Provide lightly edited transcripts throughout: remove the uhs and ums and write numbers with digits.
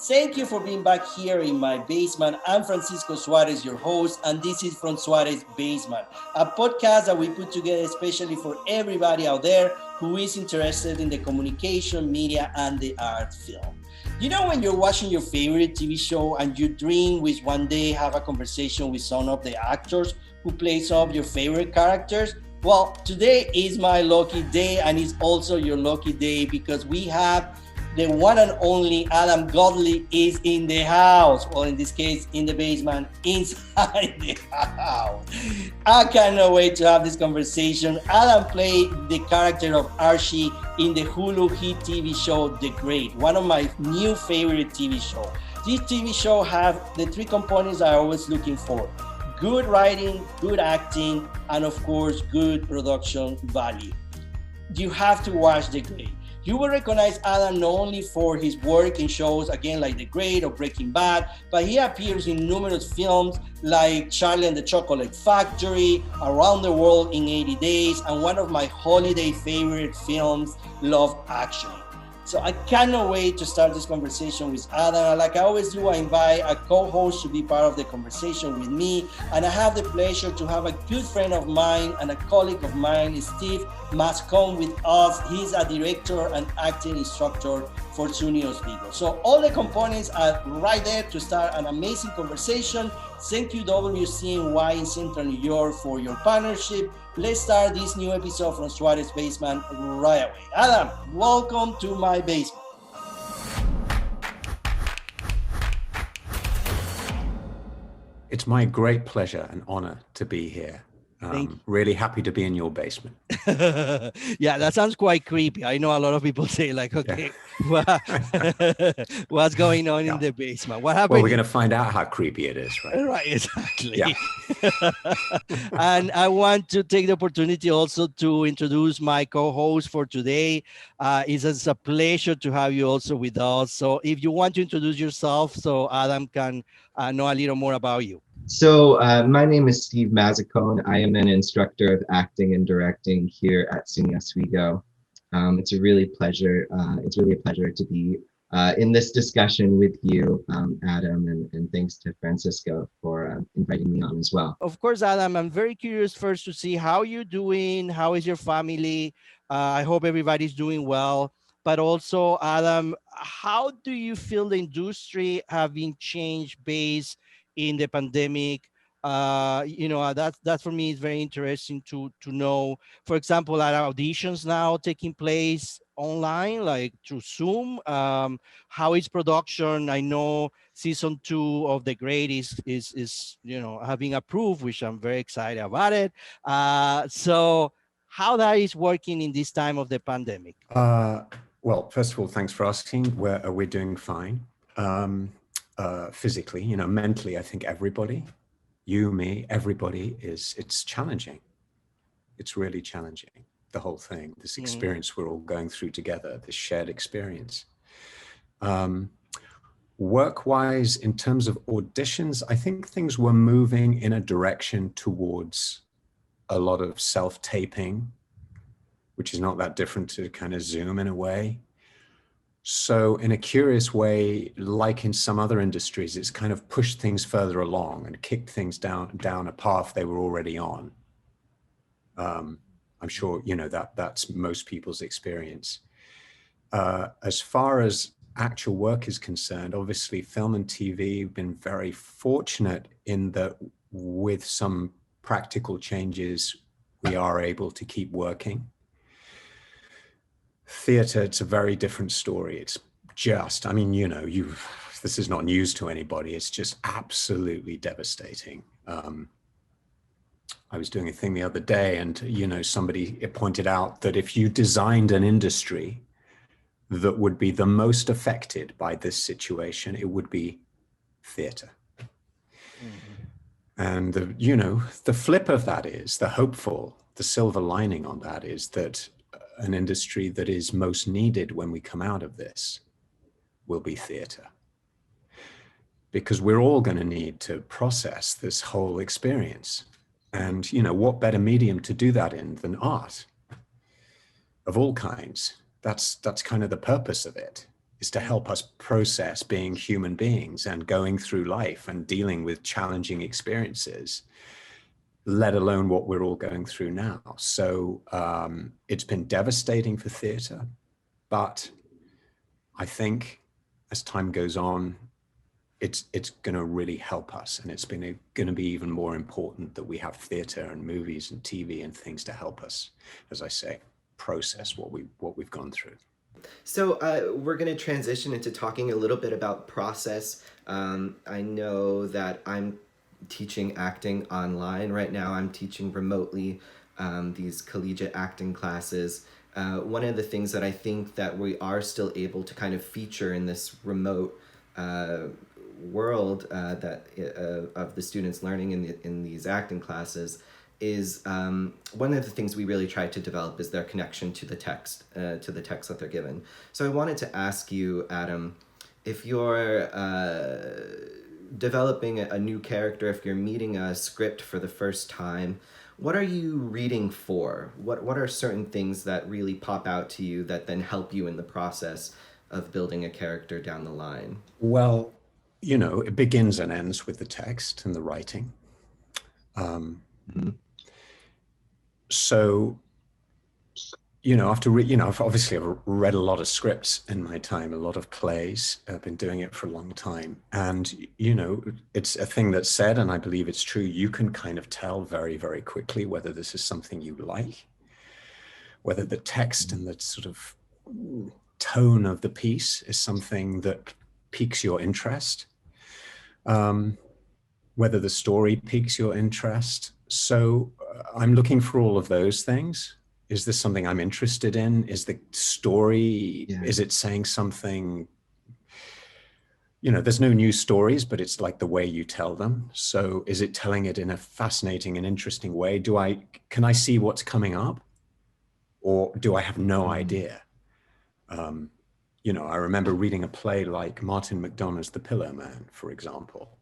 Thank you for being back here in my basement. I'm Francisco Suarez, your host, and this is From Suarez Basement, a podcast that we put together especially for everybody out there who is interested in the communication, media, and the art film. You know, when you're watching your favorite TV show and you dream with one day have a conversation with some of the actors who play some of your favorite characters? Well, today is my lucky day, and it's also your lucky day because we have the one and only Adam Godley is in the house. Well, in this case, in the basement, inside the house. I cannot wait to have this conversation. Adam played the character of Archie in the Hulu hit TV show, The Great, one of my new favorite TV shows. This TV show has the three components I'm always looking for: good writing, good acting, and of course, good production value. You have to watch The Great. You will recognize Adam not only for his work in shows, again, like The Great or Breaking Bad, but he appears in numerous films like Charlie and the Chocolate Factory, Around the World in 80 Days, and one of my holiday favorite films, Love Actually. So I cannot wait to start this conversation with Adam. Like I always do, I invite a co-host to be part of the conversation with me. And I have the pleasure to have a good friend of mine and a colleague of mine, Steve Mascon, with us. He's a director and acting instructor for SUNY Oswego. So all the components are right there to start an amazing conversation. Thank you, WCNY in Central New York, for your partnership. Let's start this new episode from Suarez Basement right away. Adam, welcome to my basement. It's my great pleasure and honor to be here. Really happy to be in your basement. Yeah, that sounds quite creepy. I know a lot of people say like, okay, what's going on in the basement? What happened? Well, we're going to find out how creepy it is, right? Right, exactly. Yeah. And I want to take the opportunity also to introduce my co-host for today. It's a pleasure to have you also with us. So if you want to introduce yourself so Adam can know a little more about you. So my name is Steve Mazzacone. I am an instructor of acting and directing here at SUNY Oswego. It's really a pleasure to be in this discussion with you, Adam, and thanks to Francisco for inviting me on as well. Of course, Adam, I'm very curious first to see how you're doing. How is your family? I hope everybody's doing well. But also, Adam, how do you feel the industry have been changed based in the pandemic? That for me is very interesting to know. For example, are auditions now taking place online, like through Zoom? How is production? I know season 2 of The Great is having approved, which I'm very excited about it. So how that is working in this time of the pandemic? Well, first of all, thanks for asking. We're doing fine. Physically, mentally, I think everybody, you, me, everybody it's challenging. It's really challenging, the whole thing, this experience we're all going through together, this shared experience. Work-wise, in terms of auditions, I think things were moving in a direction towards a lot of self-taping, which is not that different to kind of Zoom in a way. So in a curious way, like in some other industries, it's kind of pushed things further along and kicked things down a path they were already on. I'm sure, that's most people's experience. As far as actual work is concerned, obviously film and TV have been very fortunate in that with some practical changes, we are able to keep working. Theater, it's a very different story. It's just, this is not news to anybody. It's just absolutely devastating. I was doing a thing the other day and, somebody pointed out that if you designed an industry that would be the most affected by this situation, it would be theater. And the flip of that is, the silver lining on that is that an industry that is most needed when we come out of this will be theater. Because we're all going to need to process this whole experience. And, what better medium to do that in than art of all kinds? That's kind of the purpose of it, is to help us process being human beings and going through life and dealing with challenging experiences, let alone what we're all going through now. So it's been devastating for theater, but I think as time goes on, it's going to really help us, and it's going to be even more important that we have theater and movies and TV and things to help us, as I say, process what we've gone through. So we're going to transition into talking a little bit about process. I know that I'm teaching acting online right now. I'm teaching remotely these collegiate acting classes. One of the things that I think that we are still able to kind of feature in this remote world of the students learning in these acting classes is one of the things we really try to develop is their connection to the text that they're given. So I wanted to ask you, Adam, if you're developing a new character, if you're meeting a script for the first time, what are you reading for? What are certain things that really pop out to you that then help you in the process of building a character down the line? Well, it begins and ends with the text and the writing. So, I've read a lot of scripts in my time, a lot of plays. I've been doing it for a long time. And, it's a thing that's said, and I believe it's true. You can kind of tell very, very quickly whether this is something you like, whether the text and the sort of tone of the piece is something that piques your interest, whether the story piques your interest. So I'm looking for all of those things. Is this something I'm interested in? Is the story, is it saying something? There's no new stories, but it's like the way you tell them. So is it telling it in a fascinating and interesting way? Can I see what's coming up? Or do I have no idea? I remember reading a play like Martin McDonagh's The Pillow Man, for example.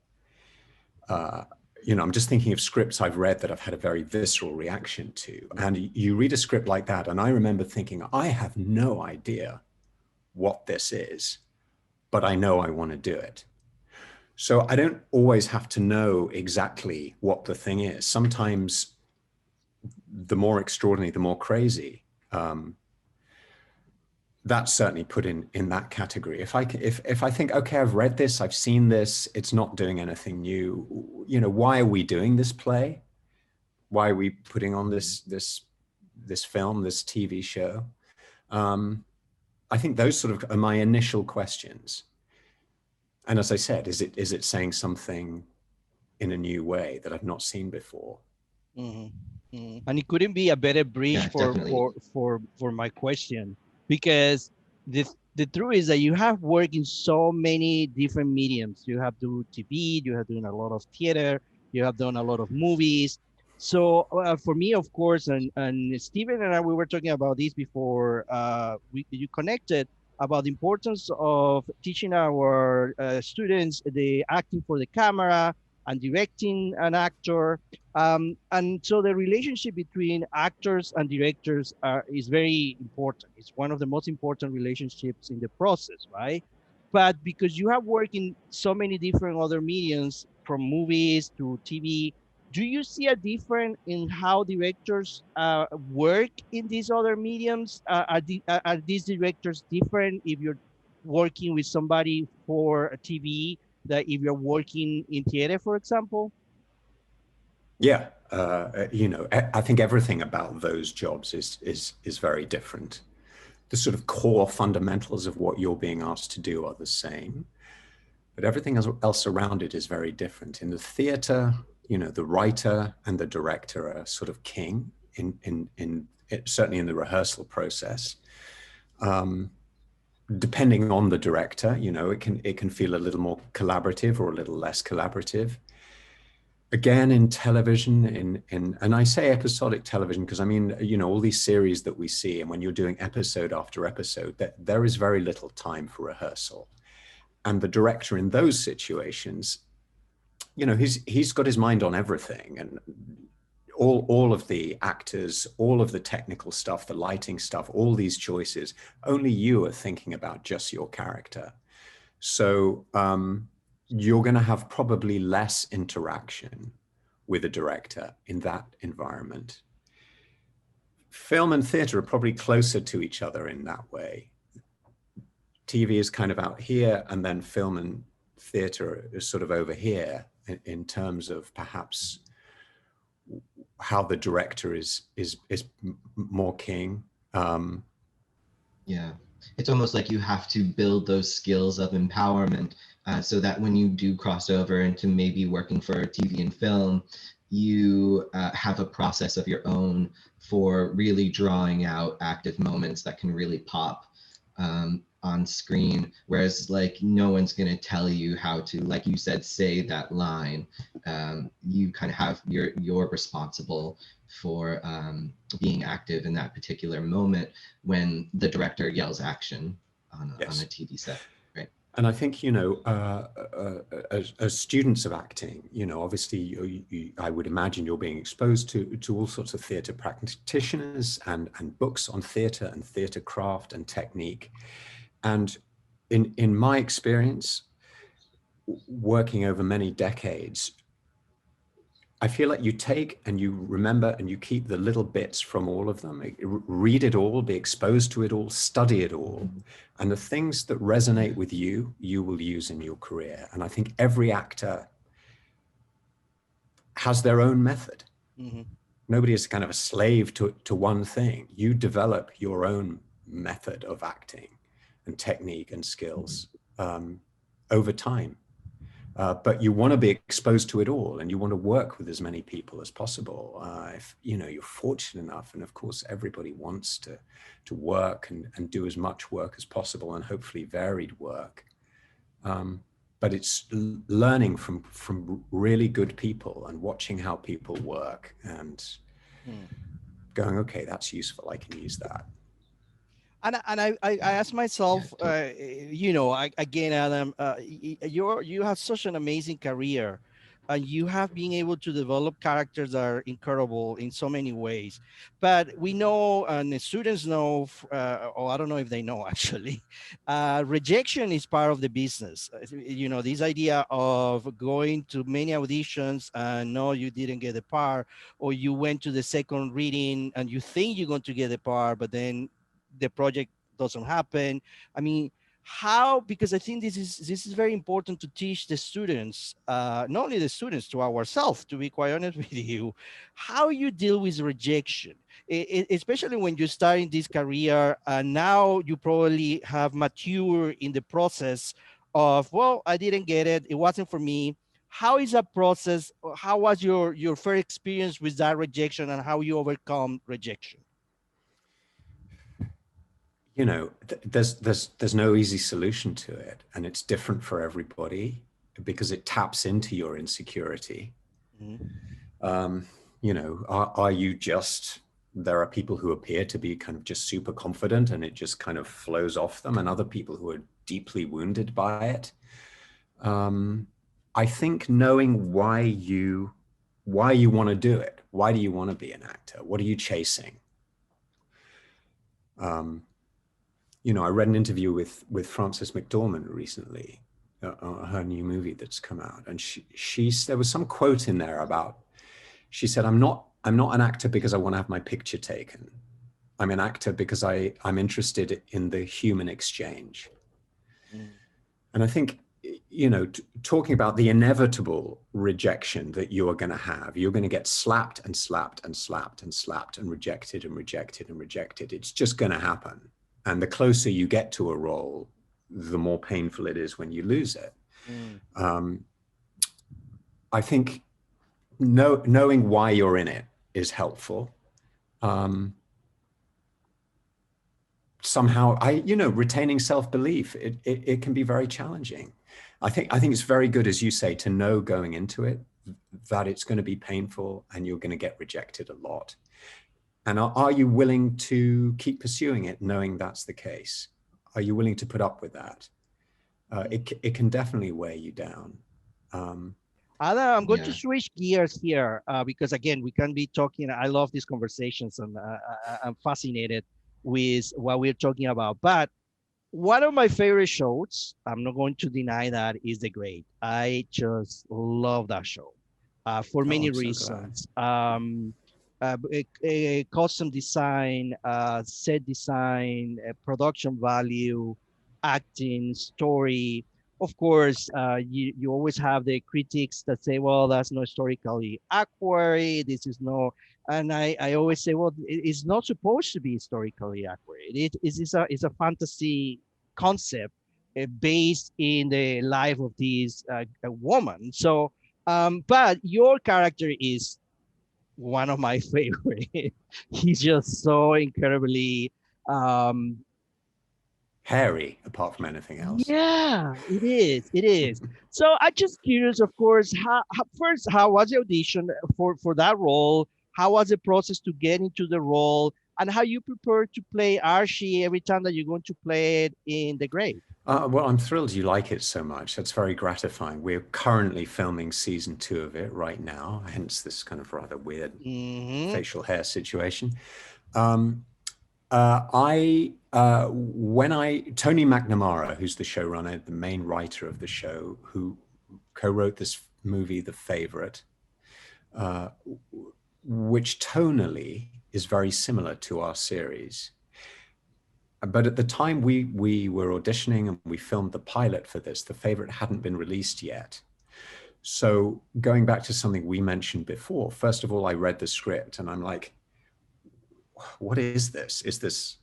I'm just thinking of scripts I've read that I've had a very visceral reaction to. And you read a script like that, and I remember thinking, I have no idea what this is, but I know I want to do it. So I don't always have to know exactly what the thing is. Sometimes the more extraordinary, the more crazy. That's certainly put in that category. If I think, okay, I've read this, I've seen this, it's not doing anything new. Why are we doing this play? Why are we putting on this film, this TV show? I think those sort of are my initial questions. And as I said, is it saying something in a new way that I've not seen before? Mm-hmm. Mm-hmm. And it couldn't be a better bridge for my question. Because the truth is that you have worked in so many different mediums. You have done TV, you have done a lot of theater, you have done a lot of movies. So for me, of course, and Steven and I, we were talking about this before you connected about the importance of teaching our students the acting for the camera and directing an actor. And so the relationship between actors and directors is very important. It's one of the most important relationships in the process, right? But because you have worked in so many different other mediums, from movies to TV, do you see a difference in how directors work in these other mediums? Are these directors different if you're working with somebody for a TV that if you're working in theater, for example? Yeah, I think everything about those jobs is very different. The sort of core fundamentals of what you're being asked to do are the same, but everything else around it is very different. In the theater, the writer and the director are sort of king certainly in the rehearsal process. Depending on the director, it can feel a little more collaborative or a little less collaborative. Again, in television, and I say episodic television because I mean, all these series that we see, and when you're doing episode after episode, there is very little time for rehearsal. And the director in those situations, he's got his mind on everything, and all of the actors, all of the technical stuff, the lighting stuff, all these choices, only you are thinking about just your character. So you're going to have probably less interaction with a director in that environment. Film and theater are probably closer to each other in that way. TV is kind of out here, and then film and theater is sort of over here in terms of perhaps how the director is more king. Yeah, it's almost like you have to build those skills of empowerment so that when you do cross over into maybe working for TV and film, you have a process of your own for really drawing out active moments that can really pop on screen, whereas like no one's going to tell you how to, like you said, say that line. You kind of have, you're responsible for being active in that particular moment when the director yells action on a TV set, right? And I think, you know, as students of acting, you know, obviously I would imagine you're being exposed to all sorts of theater practitioners and books on theater and theater craft and technique. And in my experience, working over many decades, I feel like you take and you remember and you keep the little bits from all of them, read it all, be exposed to it all, study it all. And the things that resonate with you, you will use in your career. And I think every actor has their own method. Mm-hmm. Nobody is kind of a slave to one thing. You develop your own method of acting and technique and skills over time. But you want to be exposed to it all, and you want to work with as many people as possible. If you know you're fortunate enough, and of course everybody wants to work and do as much work as possible, and hopefully varied work. But it's learning from really good people and watching how people work and going, okay, that's useful. I can use that. And I ask myself, you know, again, Adam, you have such an amazing career, and you have been able to develop characters that are incredible in so many ways. But we know, and the students know, or I don't know if they know actually, rejection is part of the business. You know, this idea of going to many auditions and no, you didn't get the part, or you went to the second reading and you think you're going to get the part, but then the project doesn't happen. I mean, how, because I think this is very important to teach the students, not only the students, to ourselves, to be quite honest with you, how you deal with rejection, especially when you start in this career and now you probably have matured in the process of, well, I didn't get it, it wasn't for me. How is that process? How was your first experience with that rejection, and how you overcome rejection? You know, there's no easy solution to it, and it's different for everybody because it taps into your insecurity. Mm-hmm. You know, are you just, there are people who appear to be kind of just super confident and it just kind of flows off them, and other people who are deeply wounded by it. I think knowing why you want to do it, why do you want to be an actor? What are you chasing? You know, I read an interview with Frances McDormand recently, her new movie that's come out, and there was some quote in there about, she said, I'm not an actor because I want to have my picture taken. I'm an actor because I'm interested in the human exchange. And I think, you know, talking about the inevitable rejection that you are going to have, you're going to get slapped and slapped and slapped and slapped and rejected and rejected and rejected. It's just going to happen. And the closer you get to a role, the more painful it is when you lose it. I think knowing why you're in it is helpful. Somehow, retaining self-belief, it can be very challenging. I think it's very good, as you say, to know going into it that it's going to be painful and you're going to get rejected a lot. And are you willing to keep pursuing it, knowing that's the case? Are you willing to put up with that? It can definitely weigh you down. Adam, I'm going to Yeah. switch gears here because again, we can be talking. I love these conversations, and I'm fascinated with what we're talking about. But one of my favorite shows, I'm not going to deny that, is The Great. I just love that show for Oh, many I'm so glad. reasons. Costume design, set design, production value, acting, story. Of course, you always have the critics that say, well, that's not historically accurate. This is no, and I always say, well, it's not supposed to be historically accurate. It's a fantasy concept based in the life of this woman. So, but your character is one of my favorite. He's just so incredibly um, Hairy, apart from anything else. yeah, it is. It is. So I'm just curious, of course, first, how was the audition for that role? How was the process to get into the role? And how you prepare to play Archie every time that you're going to play it in The Great? Well, I'm thrilled you like it so much. That's very gratifying. We're currently filming season 2 of it right now, hence this kind of rather weird Mm-hmm. facial hair situation. Tony McNamara, who's the showrunner, the main writer of the show, who co-wrote this movie, The Favorite, which tonally is very similar to our series. But at the time we were auditioning and we filmed the pilot for this, The Favorite hadn't been released yet. So going back to something we mentioned before, first of all, I read the script and I'm like, what is this? Is this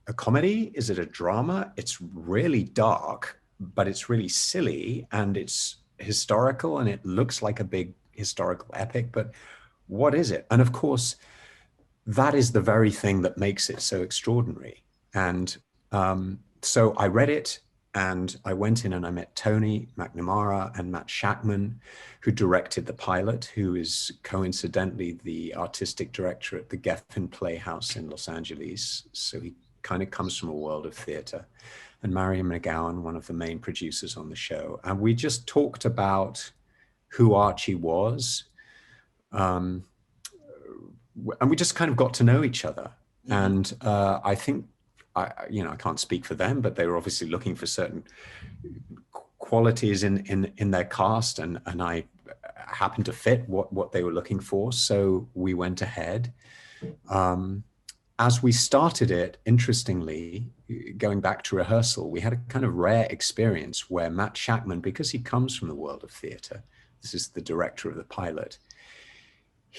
a comedy? Is it a drama? It's really dark, but it's really silly and it's historical and it looks like a big historical epic, but what is it? And of course, that is the very thing that makes it so extraordinary. And so I read it and I went in and I met Tony McNamara and Matt Shackman, who directed the pilot, who is coincidentally the artistic director at the Geffen Playhouse in Los Angeles. So he kind of comes from a world of theater. And Marion McGowan, one of the main producers on the show. And we just talked about who Archie was. And we just kind of got to know each other. Mm-hmm. And I think, I can't speak for them, but they were obviously looking for certain qualities in their cast, and I happened to fit what they were looking for. So we went ahead. As we started it, interestingly, going back to rehearsal, we had a kind of rare experience where Matt Shackman, because he comes from the world of theater, this is the director of the pilot,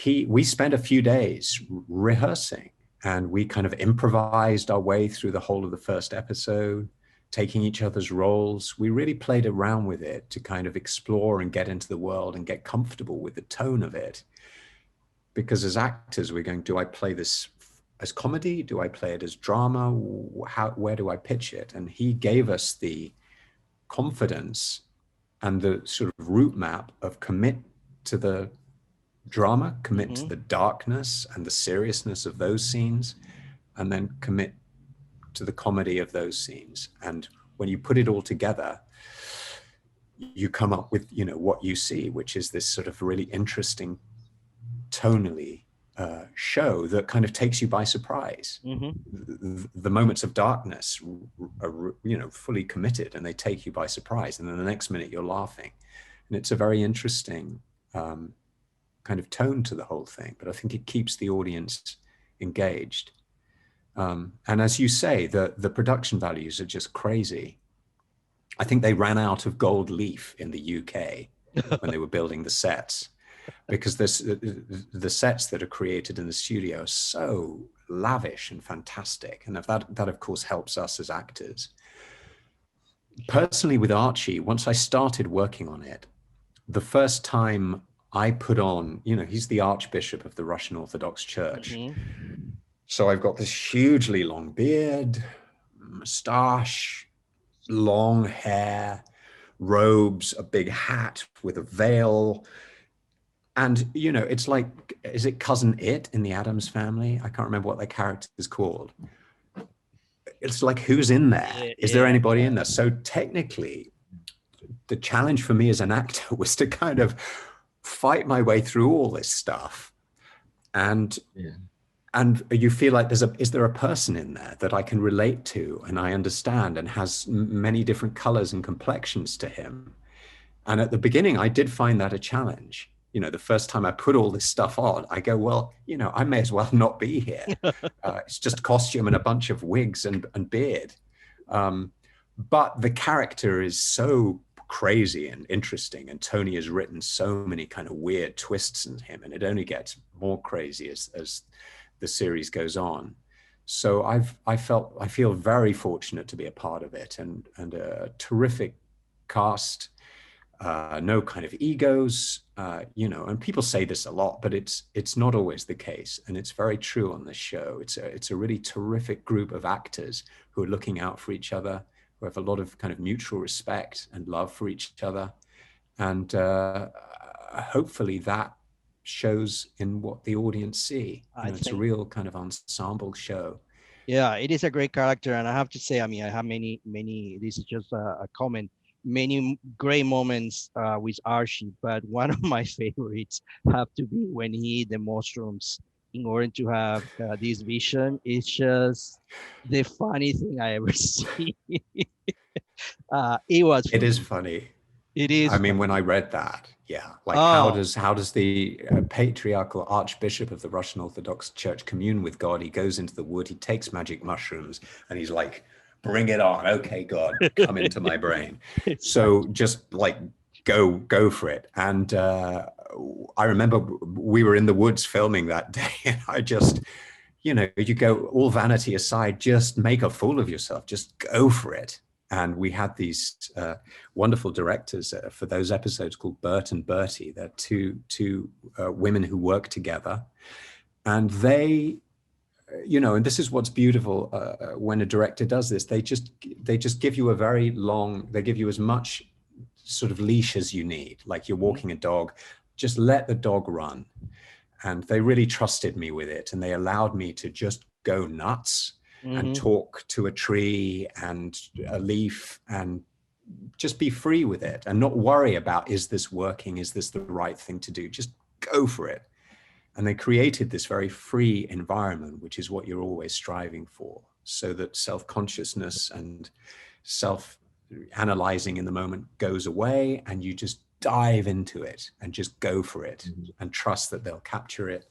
we spent a few days rehearsing. And we kind of improvised our way through the whole of the first episode, taking each other's roles. We really played around with it to kind of explore and get into the world and get comfortable with the tone of it. Because as actors, we're going, do I play this as comedy? Do I play it as drama? Where do I pitch it? And he gave us the confidence and the sort of route map of commit to the drama, commit to the darkness and the seriousness of those scenes, and then commit to the comedy of those scenes. And when you put it all together, you come up with, what you see, which is this sort of really interesting tonally show that kind of takes you by surprise. Mm-hmm. The moments of darkness are, fully committed and they take you by surprise. And then the next minute you're laughing. And it's a very interesting kind of tone to the whole thing, but I think it keeps the audience engaged. And as you say, the production values are just crazy. I think they ran out of gold leaf in the UK when they were building the sets, because the sets that are created in the studio are so lavish and fantastic. And that of course helps us as actors. Personally with Archie, once I started working on it, the first time I put on, he's the Archbishop of the Russian Orthodox Church. Mm-hmm. So I've got this hugely long beard, mustache, long hair, robes, a big hat with a veil. And, it's like, is it Cousin It in the Addams Family? I can't remember what their character is called. It's like, who's in there? Is there anybody in there? So technically, the challenge for me as an actor was to kind of fight my way through all this stuff. And you feel like is there a person in there that I can relate to and I understand and has many different colors and complexions to him? And at the beginning, I did find that a challenge. You know, the first time I put all this stuff on, I go, well, you know, I may as well not be here. It's just costume and a bunch of wigs and beard. But the character is so crazy and interesting, and Tony has written so many kind of weird twists in him, and it only gets more crazy as the series goes on. So I feel very fortunate to be a part of it, and a terrific cast, no kind of egos, you know, and people say this a lot, but it's not always the case, and it's very true on this show. It's a really terrific group of actors who are looking out for each other, who have a lot of kind of mutual respect and love for each other. And hopefully that shows in what the audience see. It's a real kind of ensemble show. Yeah, it is a great character. And I have to say, I mean, I have many, this is just a comment, many great moments with Archie, but one of my favorites have to be when he eat the mushrooms in order to have this vision. It's just the funny thing I ever see. It is funny. It is. I mean, when I read that, yeah, like how does the patriarchal archbishop of the Russian Orthodox Church commune with God? He goes into the wood, he takes magic mushrooms, and he's like, bring it on. Okay, God, come into my brain. So just like go for it. And I remember we were in the woods filming that day, and I just, you know, you go, all vanity aside, just make a fool of yourself, just go for it. And we had these wonderful directors for those episodes called Bert and Bertie. They're two women who work together, and they, you know, and this is what's beautiful when a director does this. They just give you they give you as much sort of leash as you need. Like you're walking a dog, just let the dog run. And they really trusted me with it, and they allowed me to just go nuts. And talk to a tree and a leaf and just be free with it and not worry about, is this working? Is this the right thing to do? Just go for it. And they created this very free environment, which is what you're always striving for, so that self-consciousness and self-analyzing in the moment goes away, and you just dive into it and just go for it and trust that they'll capture it.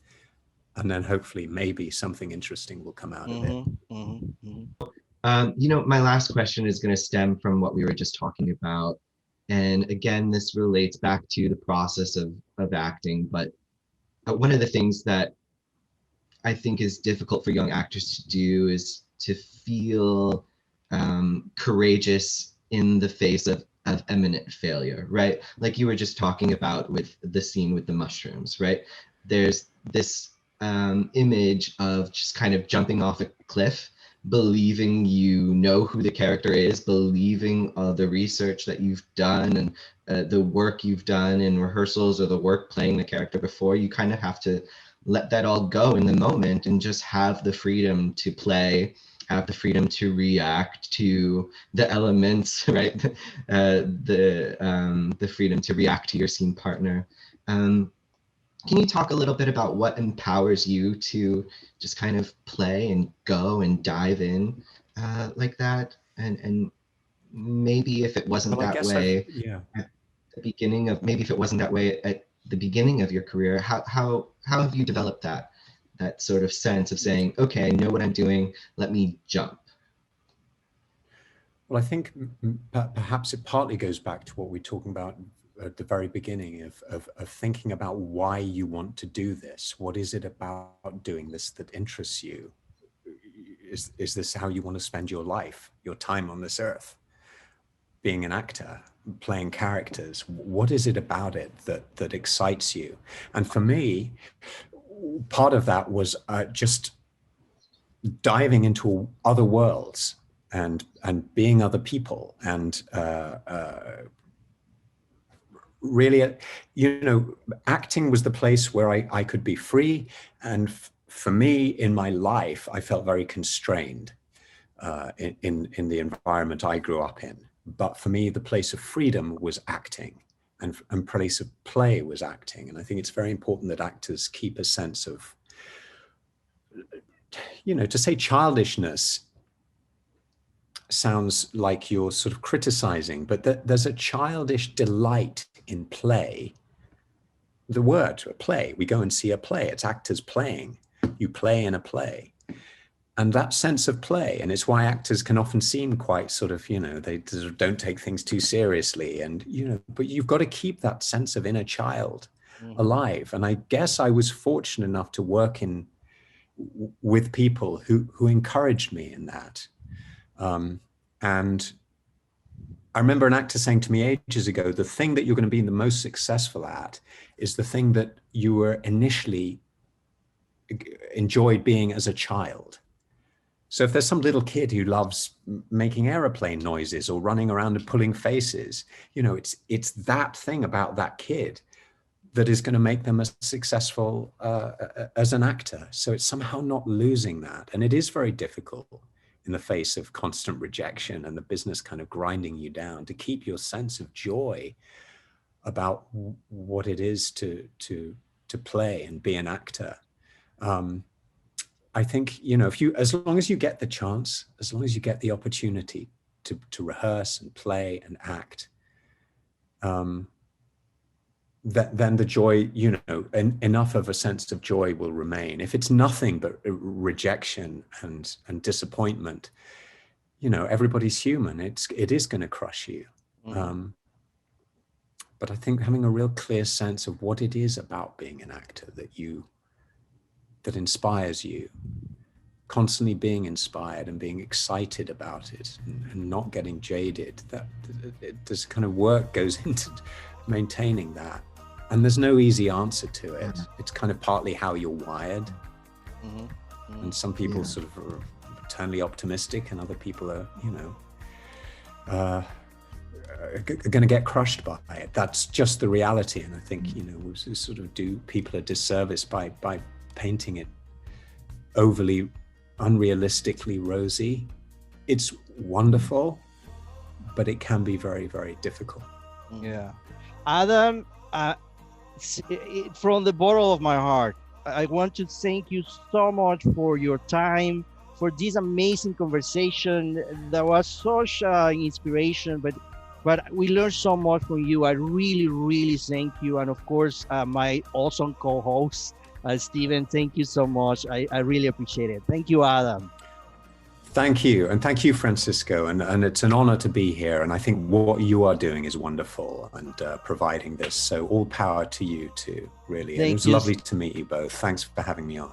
And then hopefully maybe something interesting will come out of it. You know, my last question is going to stem from what we were just talking about. And again, this relates back to the process of acting. But one of the things that I think is difficult for young actors to do is to feel courageous in the face of imminent failure, right? Like you were just talking about with the scene with the mushrooms, right? There's this image of just kind of jumping off a cliff, believing you know who the character is, believing the research that you've done and the work you've done in rehearsals or the work playing the character before. You kind of have to let that all go in the moment and just have the freedom to play, have the freedom to react to the elements, right? The freedom to react to your scene partner. Can you talk a little bit about what empowers you to just kind of play and go and dive in like that? And maybe if it wasn't that way at the beginning of, maybe if it wasn't that way at the beginning of your career, how have you developed that sort of sense of saying, okay, I know what I'm doing, let me jump? Well, I think perhaps it partly goes back to what we're talking about at the very beginning of thinking about why you want to do this. What is it about doing this that interests you? Is this how you want to spend your life, your time on this earth? Being an actor, playing characters, what is it about it that excites you? And for me, part of that was just diving into other worlds and being other people, and really, you know, acting was the place where I could be free. And for me, in my life, I felt very constrained in the environment I grew up in. But for me, the place of freedom was acting, and place of play was acting. And I think it's very important that actors keep a sense of, to say childishness sounds like you're sort of criticizing, but there's a childish delight in play. The word play, we go and see a play, it's actors playing. You play in a play. And that sense of play, and it's why actors can often seem quite sort of, they sort of don't take things too seriously. And, but you've got to keep that sense of inner child alive. And I guess I was fortunate enough to work with people who encouraged me in that. And I remember an actor saying to me ages ago, the thing that you're going to be the most successful at is the thing that you were initially enjoyed being as a child. So if there's some little kid who loves making airplane noises or running around and pulling faces, it's that thing about that kid that is going to make them as successful as an actor. So it's somehow not losing that. And it is very difficult in the face of constant rejection and the business kind of grinding you down to keep your sense of joy about what it is to play and be an actor. I think, as long as you get the chance, as long as you get the opportunity to rehearse and play and act, then the joy, enough of a sense of joy will remain. If it's nothing but rejection and disappointment, everybody's human. It is going to crush you. But I think having a real clear sense of what it is about being an actor that inspires you, constantly being inspired and being excited about it and not getting jaded, this kind of work goes into maintaining that. And there's no easy answer to it. It's kind of partly how you're wired. And some people sort of are eternally optimistic, and other people are, going to get crushed by it. That's just the reality. And I think, we sort of do people a disservice by painting it overly, unrealistically rosy. It's wonderful, but it can be very, very difficult. Yeah. Adam, from the bottom of my heart, I want to thank you so much for your time, for this amazing conversation. That was such inspiration, but we learned so much from you. I really, really thank you. And of course, my awesome co-host, Steven, thank you so much. I really appreciate it. Thank you, Adam. Thank you. And thank you, Francisco. And it's an honor to be here. And I think what you are doing is wonderful, and providing this. So all power to you too, really. It was lovely to meet you both. Thanks for having me on.